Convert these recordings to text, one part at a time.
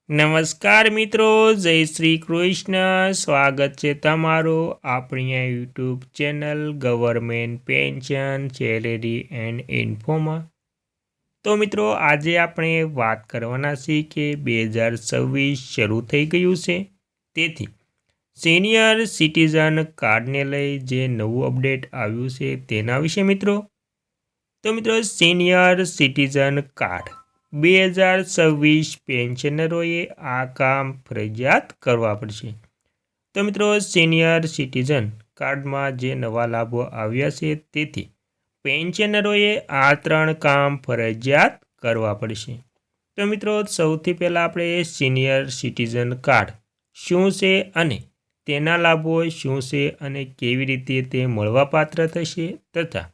નમસ્કાર મિત્રો, જય શ્રી કૃષ્ણ. સ્વાગત છે તમારું આપણી આ YouTube channel government pension salary and ઇન્ફોમાં. તો મિત્રો, આજે આપણે વાત કરવાના છીએ કે 2026 શરૂ થઈ ગયું છે, તેથી સિનિયર સિટીઝન કાર્ડને લઈ જે નવું અપડેટ આવ્યું છે તેના વિશે મિત્રો. તો મિત્રો, સિનિયર સિટીઝન કાર્ડ 2026 પેન્શનરોએ આ કામ ફરજિયાત કરવા પડશે. તો મિત્રો, સિનિયર સિટીઝન કાર્ડમાં જે નવા લાભો આવ્યા છે તેથી પેન્શનરોએ આ 3 કામ ફરજિયાત કરવા પડશે. તો મિત્રો, સૌથી પહેલાં આપણે સિનિયર સિટીઝન કાર્ડ શું છે અને તેના લાભો શું છે અને કેવી રીતે તે મળવાપાત્ર થશે તથા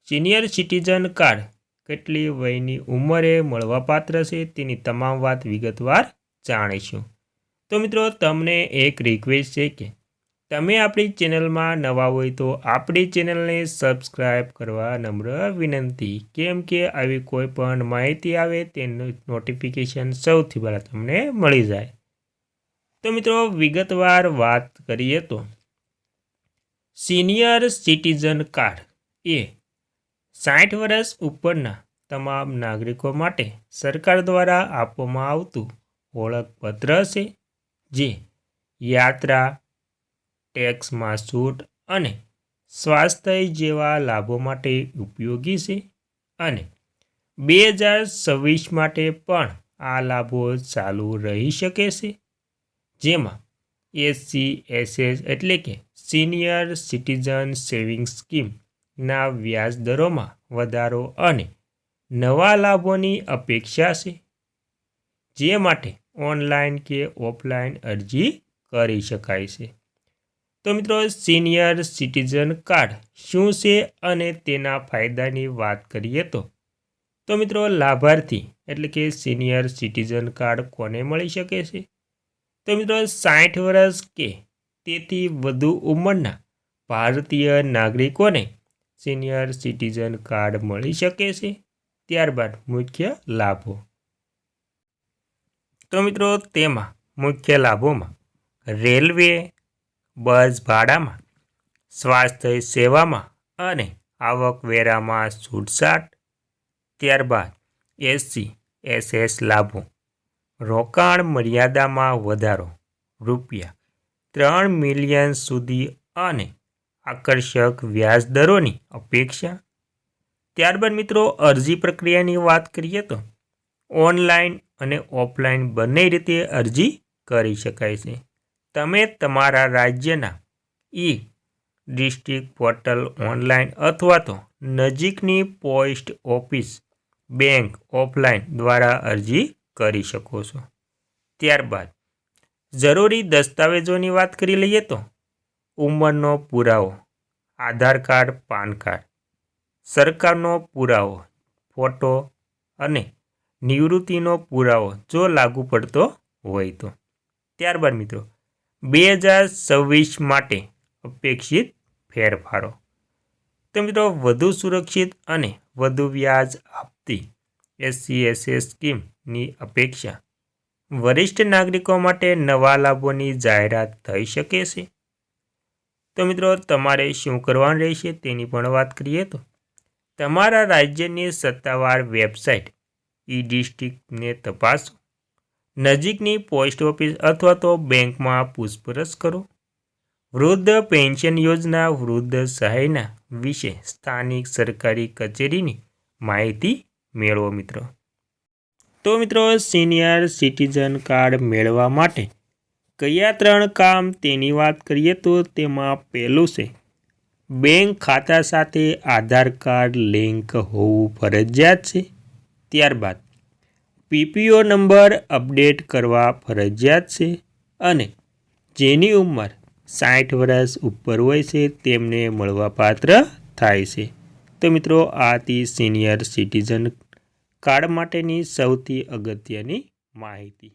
સિનિયર સિટીઝન કાર્ડ કેટલી વયની ઉંમરે મળવાપાત્ર છે તેની તમામ વાત વિગતવાર જાણીશું. તો મિત્રો, તમને એક રિક્વેસ્ટ છે કે તમે આપણી ચેનલમાં નવા હોય તો આપણી ચેનલને સબસ્ક્રાઈબ કરવા નમ્ર વિનંતી, કેમ કે આવી કોઈ પણ માહિતી આવે તેનું નોટિફિકેશન સૌથી પહેલાં તમને મળી જાય. તો મિત્રો, વિગતવાર વાત કરીએ તો સિનિયર સિટીઝન કાર્ડ એ 60 વર્ષ ઉપરના તમામ નાગરિકો માટે સરકાર દ્વારા આપવામાં આવતું ઓળખપત્ર છે, જે યાત્રા, ટેક્સમાં છૂટ અને સ્વાસ્થ્ય જેવા લાભો માટે ઉપયોગી છે. અને 2026 માટે પણ આ લાભો ચાલુ રહી શકે છે, જેમાં SCSS એટલે કે સિનિયર સિટીઝન સેવિંગ સ્કીમના વ્યાજ દરોમાં વધારો અને નવા લાભોની અપેક્ષા છે, જે માટે ઓનલાઈન કે ઓફલાઈન અરજી કરી શકાય છે. તો મિત્રો, સિનિયર સિટીઝન કાર્ડ શું છે અને તેના ફાયદાની વાત કરીએ તો મિત્રો, લાભાર્થી એટલે કે સિનિયર સિટીઝન કાર્ડ કોને મળી શકે છે? તો મિત્રો, 60 વર્ષ કે તેથી વધુ ઉંમરના ભારતીય નાગરિકોને સિનિયર સિટીઝન કાર્ડ મળી શકે છે. ત્યારબાદ મુખ્ય લાભો. તો મિત્રો, તેમાં મુખ્ય લાભોમાં રેલવે, બસ ભાડામાં, સ્વાસ્થ્ય સેવામાં અને આવકવેરામાં છૂટછાટ. ત્યારબાદ SCSS લાભો, રોકાણ મર્યાદામાં વધારો, ₹3 મિલિયન સુધી અને આકર્ષક વ્યાજ દરોની અપેક્ષા. ત્યારબાદ મિત્રો, અરજી પ્રક્રિયાની વાત કરીએ તો ઓનલાઈન અને ઓફલાઈન બંને રીતે અરજી કરી શકાય છે. તમે તમારા રાજ્યના ડિસ્ટ્રિક્ટ પોર્ટલ ઓનલાઈન અથવા તો નજીકની પોસ્ટ ઓફિસ, બેંક ઓફલાઈન દ્વારા અરજી કરી શકો છો. ત્યારબાદ જરૂરી દસ્તાવેજોની વાત કરી લઈએ તો ઉંમરનો પુરાવો, આધાર કાર્ડ, પાન કાર્ડ, સરકારનો પુરાવો, ફોટો અને નિવૃત્તિનો પુરાવો જો લાગુ પડતો હોય તો. ત્યારબાદ મિત્રો, 2026 માટે અપેક્ષિત ફેરફારો. તો મિત્રો, વધુ સુરક્ષિત અને વધુ વ્યાજ આપતી SCSS સ્કીમની અપેક્ષા. વરિષ્ઠ નાગરિકો માટે નવા લાભોની જાહેરાત થઈ શકે છે. તો મિત્રો, તમારે શું કરવાનું રહેશે તેની પણ વાત કરીએ તો તમારા રાજ્યની સત્તાવાર વેબસાઇટ ડિસ્ટ્રિક્ટને તપાસો, નજીકની પોસ્ટ ઓફિસ અથવા તો બેંકમાં પૂછપરછ કરો. વૃદ્ધ પેન્શન યોજના, વૃદ્ધ સહાયના વિશે સ્થાનિક સરકારી કચેરીની માહિતી મેળવો મિત્રો. તો મિત્રો, સિનિયર સિટીઝન કાર્ડ મેળવવા માટે કયા 3 કામ તેની વાત કરીએ તો તેમાં પહેલું છે બેંક ખાતા સાથે આધાર કાર્ડ લિંક હોવું ફરજિયાત છે. ત્યારબાદ PPO નંબર અપડેટ કરવા ફરજિયાત છે અને જેની ઉંમર 60 વર્ષ ઉપર હોય છે તેમને મળવાપાત્ર થાય છે. તો મિત્રો, આથી સિનિયર સિટીઝન કાર્ડ માટેની સૌથી અગત્યની માહિતી.